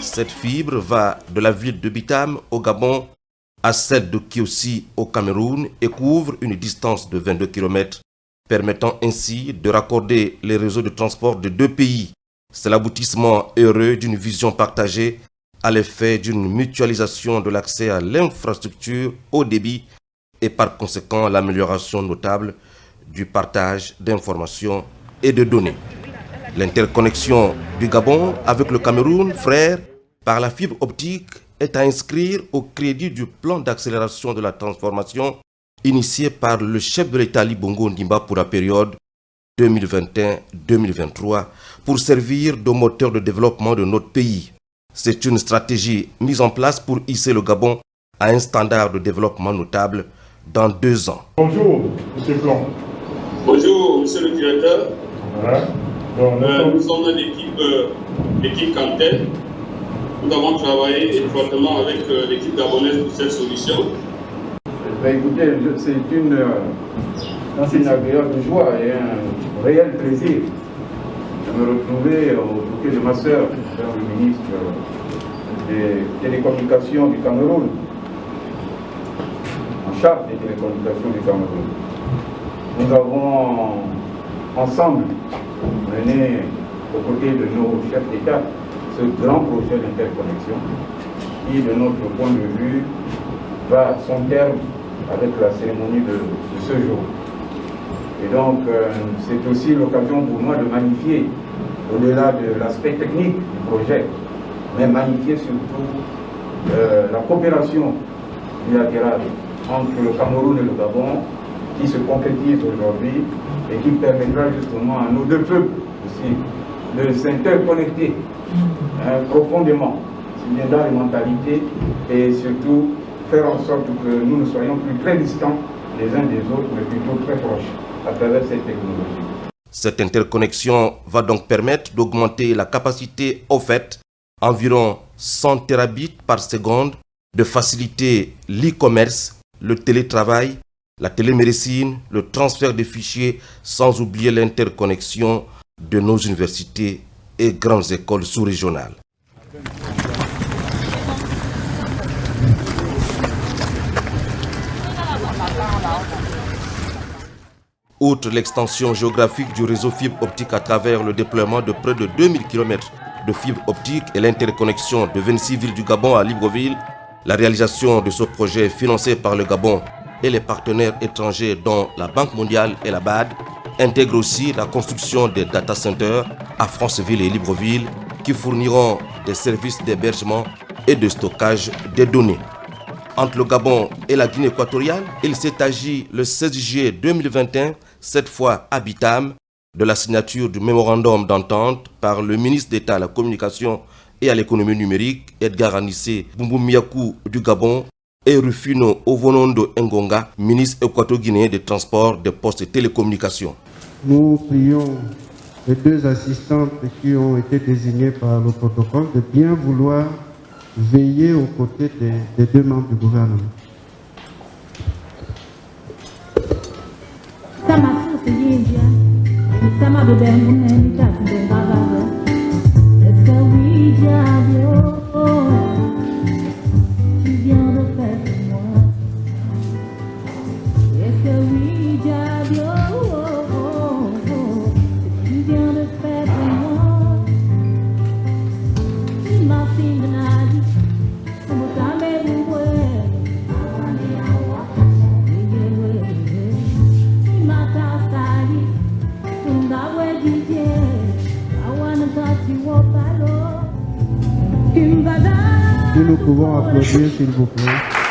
Cette fibre va de la ville de Bitam au Gabon à celle de Kiossi au Cameroun et couvre une distance de 22 km, permettant ainsi de raccorder les réseaux de transport de deux pays. C'est l'aboutissement heureux d'une vision partagée à l'effet d'une mutualisation de l'accès à l'infrastructure haut débit et par conséquent l'amélioration notable du partage d'informations et de données. L'interconnexion du Gabon avec le Cameroun, frère, par la fibre optique, est à inscrire au crédit du plan d'accélération de la transformation initié par le chef de l'État Ali Bongo Ondimba pour la période 2021-2023 pour servir de moteur de développement de notre pays. C'est une stratégie mise en place pour hisser le Gabon à un standard de développement notable dans 2 ans. Bonjour, M. Blanc. Bonjour, monsieur le directeur. Voilà. Nous sommes l'équipe Cantel. Nous avons travaillé étroitement avec l'équipe gabonaise pour cette solution. Écoutez, c'est une agréable joie et un réel plaisir de me retrouver aux côtés de ma sœur, le ministre des télécommunications du Cameroun, en charge des télécommunications du Cameroun. Nous avons ensemble mené aux côtés de nos chefs d'État ce grand projet d'interconnexion qui, de notre point de vue, va à son terme avec la cérémonie de ce jour. Et donc, c'est aussi l'occasion pour moi de magnifier, au-delà de l'aspect technique du projet, mais magnifier surtout la coopération bilatérale entre le Cameroun et le Gabon qui se concrétise aujourd'hui et qui permettra justement à nos deux peuples aussi de s'interconnecter profondément, c'est bien dans les mentalités et surtout faire en sorte que nous ne soyons plus très distants les uns des autres, mais plutôt très proches à travers cette technologie. Cette interconnexion va donc permettre d'augmenter la capacité offerte, environ 100 terabits par seconde, de faciliter l'e-commerce, le télétravail, la télémédecine, le transfert de fichiers, sans oublier l'interconnexion de nos universités et grandes écoles sous-régionales. Outre l'extension géographique du réseau fibre optique à travers le déploiement de près de 2000 km de fibre optique et l'interconnexion de 26 villes du Gabon à Libreville, la réalisation de ce projet financé par le Gabon et les partenaires étrangers dont la Banque mondiale et la BAD intègre aussi la construction des data centers à Franceville et Libreville qui fourniront des services d'hébergement et de stockage des données. Entre le Gabon et la Guinée équatoriale, il s'est agi le 16 juillet 2021, cette fois à Bitam, de la signature du mémorandum d'entente par le ministre d'État à la communication et à l'économie numérique, Edgar Anissé Boumboumyakou du Gabon, et Rufino Ovonondo Ngonga, ministre équato-guinéen des Transports, des Postes et Télécommunications. Nous prions les deux assistantes qui ont été désignées par le protocole de bien vouloir veiller aux côtés des deux membres du gouvernement. Si nous pouvons applaudir, s'il vous plaît.